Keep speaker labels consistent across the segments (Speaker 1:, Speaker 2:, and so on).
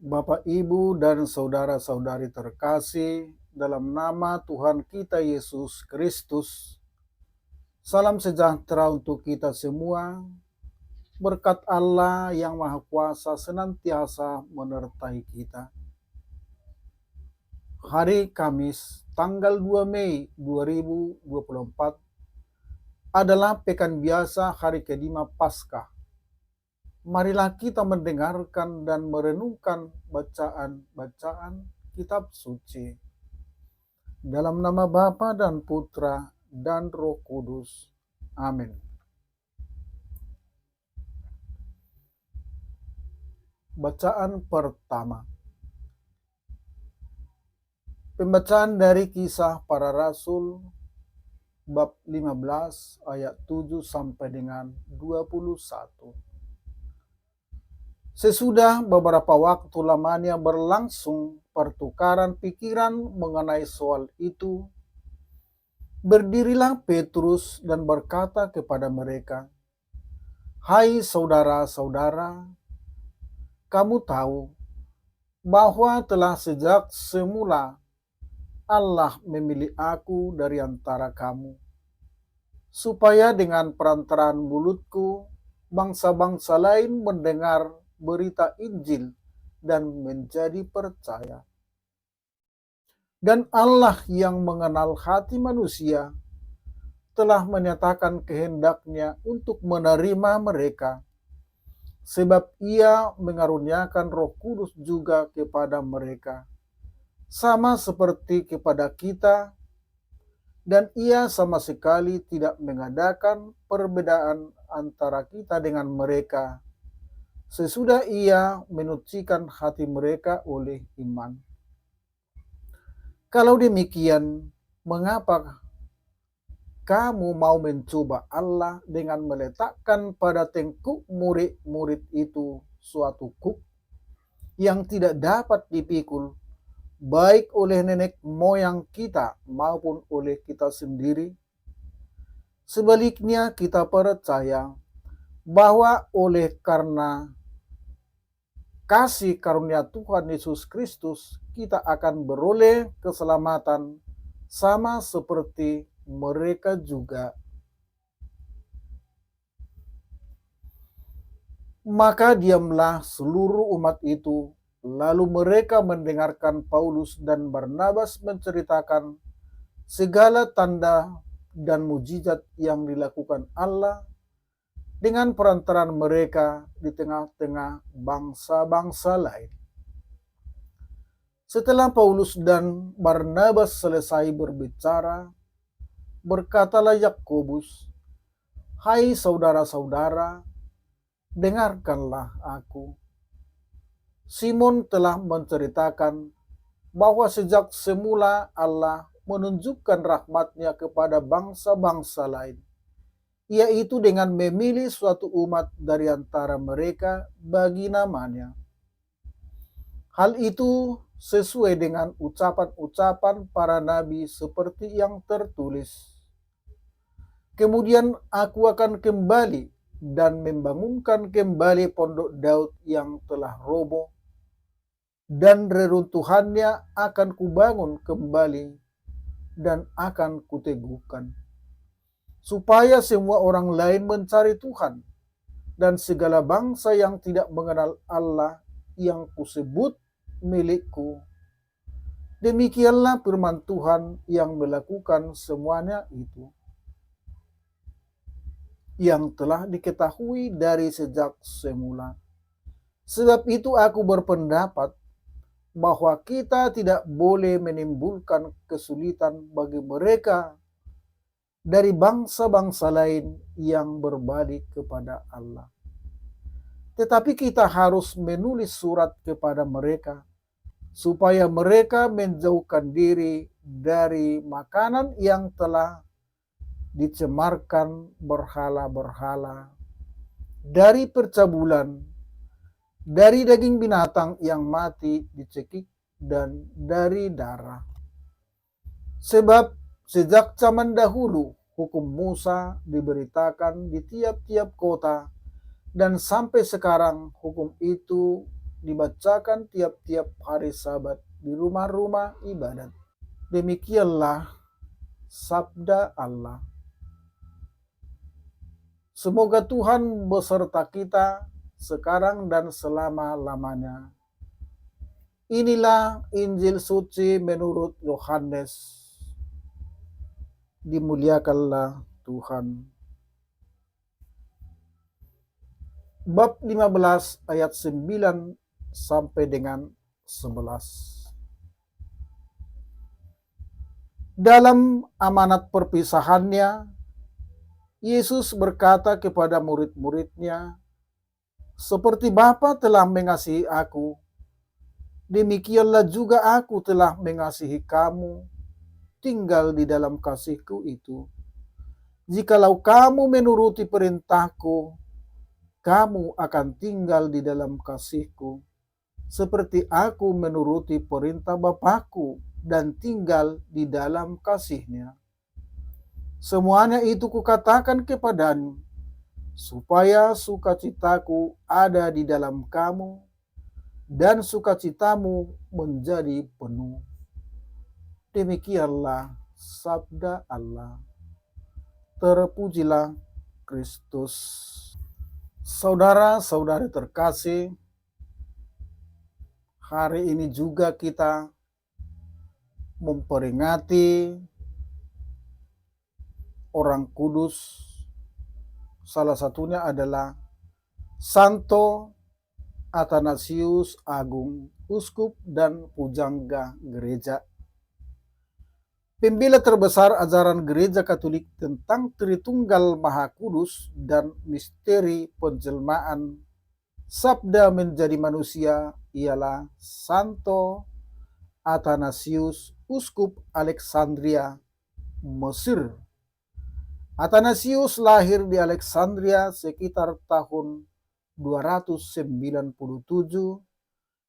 Speaker 1: Bapak, Ibu, dan saudara-saudari terkasih, dalam nama Tuhan kita Yesus Kristus, salam sejahtera untuk kita semua. Berkat Allah yang Maha Kuasa senantiasa menyertai kita. Hari Kamis, tanggal 2 Mei 2024, adalah pekan biasa hari kelima Paskah. Marilah kita mendengarkan dan merenungkan bacaan-bacaan kitab suci. Dalam nama Bapa dan Putra dan Roh Kudus. Amin. Bacaan pertama. Pembacaan dari Kisah Para Rasul bab 15 ayat 7 sampai dengan 21. Sesudah beberapa waktu lamanya berlangsung pertukaran pikiran mengenai soal itu, berdirilah Petrus dan berkata kepada mereka, "Hai saudara-saudara, kamu tahu bahwa telah sejak semula Allah memilih aku dari antara kamu, supaya dengan perantaraan mulutku bangsa-bangsa lain mendengar berita Injil dan menjadi percaya. Dan Allah yang mengenal hati manusia telah menyatakan kehendaknya untuk menerima mereka, sebab Ia mengaruniakan Roh Kudus juga kepada mereka, sama seperti kepada kita, dan Ia sama sekali tidak mengadakan perbedaan antara kita dengan mereka, sesudah Ia menyucikan hati mereka oleh iman. Kalau demikian, mengapa kamu mau mencoba Allah dengan meletakkan pada tengkuk murid-murid itu suatu kuk yang tidak dapat dipikul, baik oleh nenek moyang kita maupun oleh kita sendiri? Sebaliknya kita percaya bahwa oleh karena kasih karunia Tuhan Yesus Kristus, kita akan beroleh keselamatan sama seperti mereka juga. Maka diamlah seluruh umat itu, lalu mereka mendengarkan Paulus dan Barnabas menceritakan segala tanda dan mujizat yang dilakukan Allah dengan perantaraan mereka di tengah-tengah bangsa-bangsa lain. Setelah Paulus dan Barnabas selesai berbicara, berkatalah Yakobus, "Hai saudara-saudara, dengarkanlah aku. Simon telah menceritakan bahwa sejak semula Allah menunjukkan rahmat-Nya kepada bangsa-bangsa lain, yaitu dengan memilih suatu umat dari antara mereka bagi namanya. Hal itu sesuai dengan ucapan-ucapan para nabi seperti yang tertulis. Kemudian aku akan kembali dan membangunkan kembali pondok Daud yang telah roboh, dan reruntuhannya akan kubangun kembali dan akan kuteguhkan, supaya semua orang lain mencari Tuhan, dan segala bangsa yang tidak mengenal Allah yang kusebut milikku. Demikianlah firman Tuhan yang melakukan semuanya itu, yang telah diketahui dari sejak semula. Sebab itu aku berpendapat bahwa kita tidak boleh menimbulkan kesulitan bagi mereka dari bangsa-bangsa lain yang berbalik kepada Allah. Tetapi kita harus menulis surat kepada mereka, supaya mereka menjauhkan diri dari makanan yang telah dicemarkan berhala-berhala, dari percabulan, dari daging binatang yang mati dicekik, dan dari darah. Sebab sejak zaman dahulu hukum Musa diberitakan di tiap-tiap kota, dan sampai sekarang hukum itu dibacakan tiap-tiap hari Sabat di rumah-rumah ibadat. Demikianlah sabda Allah. Semoga Tuhan beserta kita sekarang dan selama-lamanya. Inilah Injil suci menurut Yohanes. Dimuliakanlah Tuhan. Bab 15 ayat 9 sampai dengan 11. Dalam amanat perpisahannya, Yesus berkata kepada murid-muridnya, "Seperti Bapa telah mengasihi aku, demikianlah juga aku telah mengasihi kamu. Tinggal di dalam kasihku itu. Jikalau kamu menuruti perintahku, kamu akan tinggal di dalam kasihku, seperti aku menuruti perintah Bapakku dan tinggal di dalam kasihnya. Semuanya itu kukatakan kepadamu, supaya sukacitaku ada di dalam kamu, dan sukacitamu menjadi penuh." Demikianlah sabda Allah. Terpujilah Kristus. Saudara-saudari terkasih, hari ini juga kita memperingati orang kudus. Salah satunya adalah Santo Athanasius Agung, uskup dan pujangga gereja. Pembela terbesar ajaran gereja Katolik tentang Tritunggal Maha Kudus dan misteri penjelmaan sabda menjadi manusia ialah Santo Athanasius, uskup Alexandria, Mesir. Athanasius lahir di Alexandria sekitar tahun 297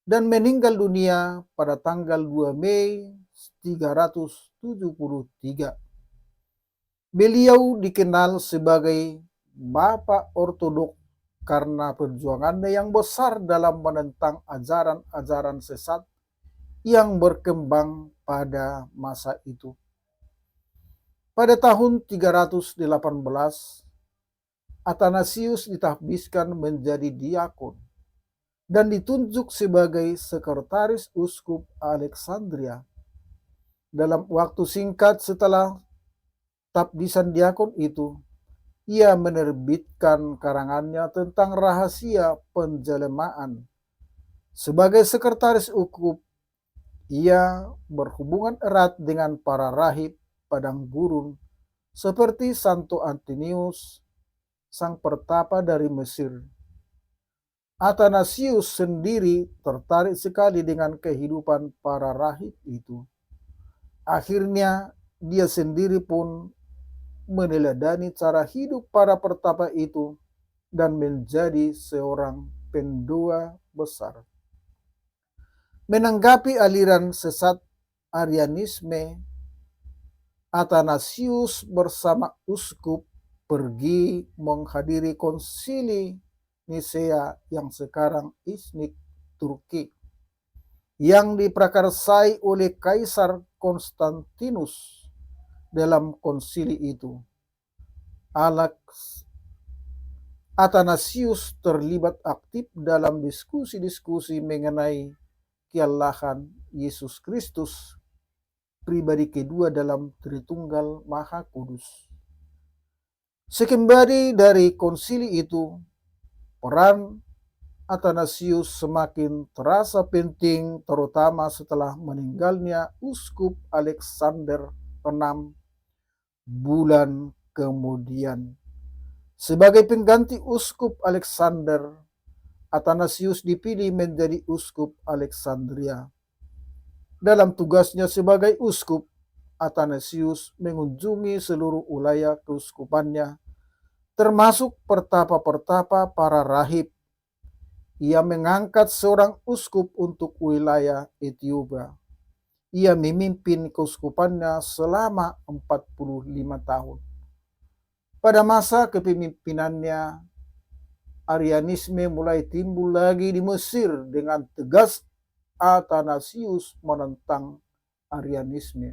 Speaker 1: dan meninggal dunia pada tanggal 2 Mei 373. Beliau dikenal sebagai Bapak Ortodok karena perjuangannya yang besar dalam menentang ajaran-ajaran sesat yang berkembang pada masa itu. Pada tahun 318, Athanasius ditahbiskan menjadi diakon dan ditunjuk sebagai sekretaris uskup Alexandria. Dalam waktu singkat setelah tahbisan diakon itu, ia menerbitkan karangannya tentang rahasia penjelemaan. Sebagai sekretaris uskup, ia berhubungan erat dengan para rahib padang gurun seperti Santo Antonius, sang pertapa dari Mesir. Athanasius sendiri tertarik sekali dengan kehidupan para rahib itu. Akhirnya dia sendiri pun meneladani cara hidup para pertapa itu dan menjadi seorang pendoa besar. Menanggapi aliran sesat Arianisme, Athanasius bersama uskup pergi menghadiri konsili Nisea yang sekarang Iznik, Turki, yang diprakarsai oleh Kaisar Konstantinus. Dalam konsili itu, Athanasius terlibat aktif dalam diskusi-diskusi mengenai kealahan Yesus Kristus, pribadi kedua dalam Tritunggal Maha Kudus. Sekembali dari konsili itu, peran Athanasius semakin terasa penting, terutama setelah meninggalnya Uskup Alexander 6 bulan kemudian. Sebagai pengganti Uskup Alexander, Athanasius dipilih menjadi Uskup Alexandria. Dalam tugasnya sebagai uskup, Athanasius mengunjungi seluruh wilayah keuskupannya, termasuk pertapa-pertapa para rahib. Ia mengangkat seorang uskup untuk wilayah Ethiopia. Ia memimpin keuskupannya selama 45 tahun. Pada masa kepemimpinannya, Arianisme mulai timbul lagi di Mesir dengan tegas. Athanasius menentang Arianisme.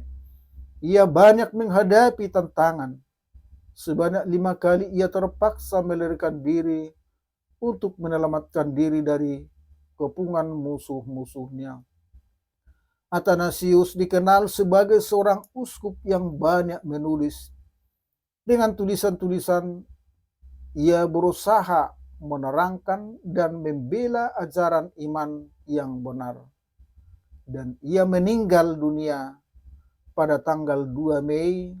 Speaker 1: Ia banyak menghadapi tantangan. Sebanyak 5 kali ia terpaksa melarikan diri untuk menyelamatkan diri dari kepungan musuh-musuhnya. Athanasius dikenal sebagai seorang uskup yang banyak menulis. Dengan tulisan-tulisan, ia berusaha menerangkan dan membela ajaran iman yang benar. Dan ia meninggal dunia pada tanggal 2 Mei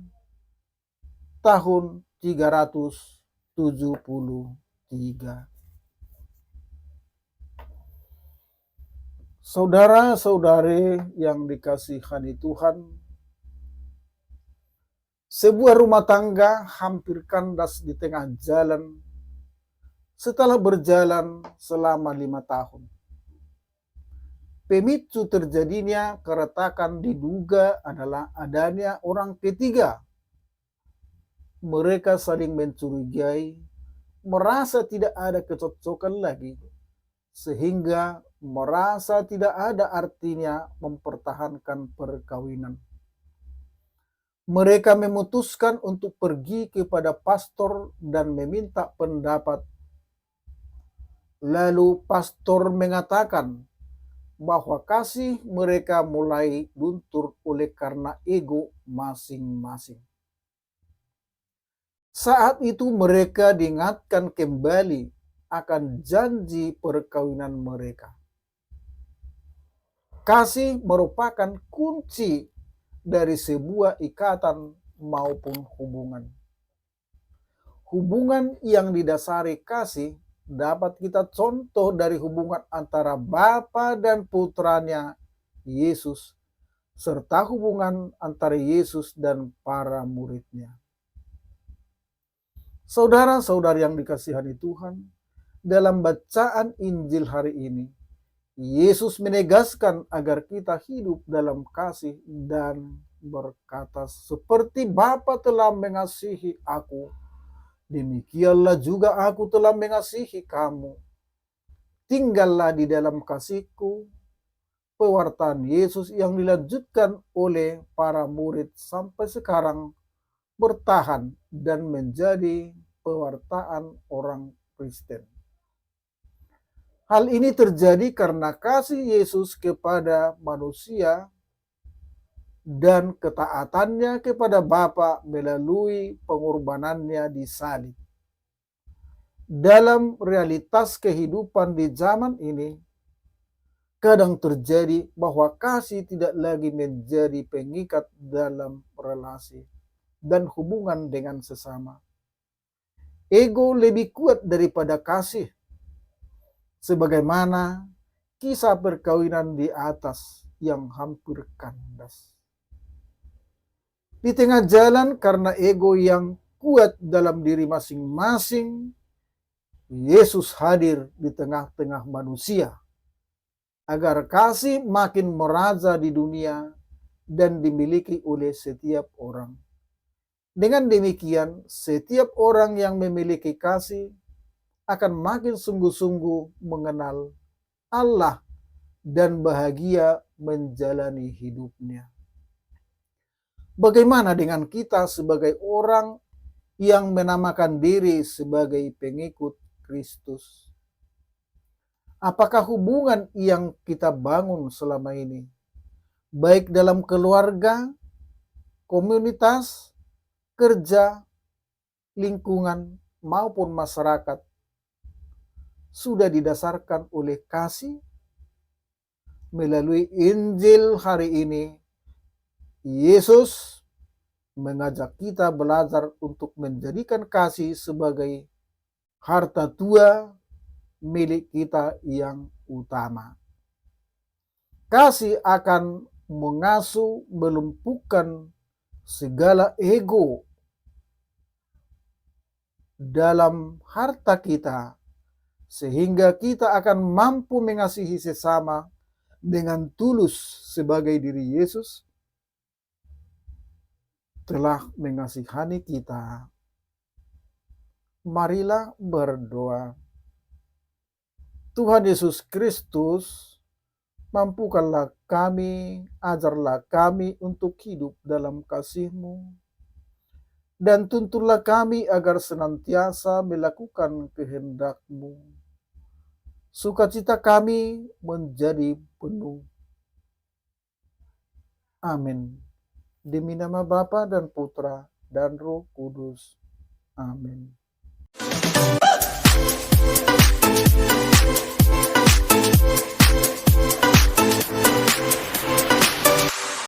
Speaker 1: tahun 373. Saudara-saudari yang dikasihani Tuhan, sebuah rumah tangga hampir kandas di tengah jalan setelah berjalan selama 5 tahun. Pemicu terjadinya keretakan diduga adalah adanya orang ketiga. Mereka saling mencurigai, merasa tidak ada kecocokan lagi, sehingga merasa tidak ada artinya mempertahankan perkawinan. Mereka memutuskan untuk pergi kepada pastor dan meminta pendapat. Lalu pastor mengatakan bahwa kasih mereka mulai luntur oleh karena ego masing-masing. Saat itu mereka diingatkan kembali akan janji perkawinan mereka. Kasih merupakan kunci dari sebuah ikatan maupun hubungan. Hubungan yang didasari kasih dapat kita contoh dari hubungan antara Bapa dan Putranya Yesus, serta hubungan antara Yesus dan para muridnya. Saudara-saudari yang dikasihani Tuhan, dalam bacaan Injil hari ini, Yesus menegaskan agar kita hidup dalam kasih dan berkata, seperti Bapa telah mengasihi aku, demikianlah juga aku telah mengasihi kamu. Tinggallah di dalam kasihku. Pewartaan Yesus yang dilanjutkan oleh para murid sampai sekarang bertahan dan menjadi pewartaan orang Kristen. Hal ini terjadi karena kasih Yesus kepada manusia dan ketaatannya kepada Bapa melalui pengorbanannya di salib. Dalam realitas kehidupan di zaman ini, kadang terjadi bahwa kasih tidak lagi menjadi pengikat dalam relasi dan hubungan dengan sesama. Ego lebih kuat daripada kasih, sebagaimana kisah perkawinan di atas yang hampir kandas. Di tengah jalan karena ego yang kuat dalam diri masing-masing, Yesus hadir di tengah-tengah manusia agar kasih makin meraja di dunia dan dimiliki oleh setiap orang. Dengan demikian, setiap orang yang memiliki kasih akan makin sungguh-sungguh mengenal Allah dan bahagia menjalani hidupnya. Bagaimana dengan kita sebagai orang yang menamakan diri sebagai pengikut Kristus? Apakah hubungan yang kita bangun selama ini, baik dalam keluarga, komunitas, kerja, lingkungan, maupun masyarakat, sudah didasarkan oleh kasih? Melalui Injil hari ini, Yesus mengajak kita belajar untuk menjadikan kasih sebagai harta tua milik kita yang utama. Kasih akan mengasuh, melumpuhkan segala ego dalam harta kita, sehingga kita akan mampu mengasihi sesama dengan tulus sebagai diri Yesus telah mengasihani kita. Marilah berdoa. Tuhan Yesus Kristus, mampukanlah kami, ajarlah kami untuk hidup dalam kasih-Mu, dan tuntunlah kami agar senantiasa melakukan kehendak-Mu. Sukacita kami menjadi penuh. Amin. Demi nama Bapa dan Putra dan Roh Kudus. Amin.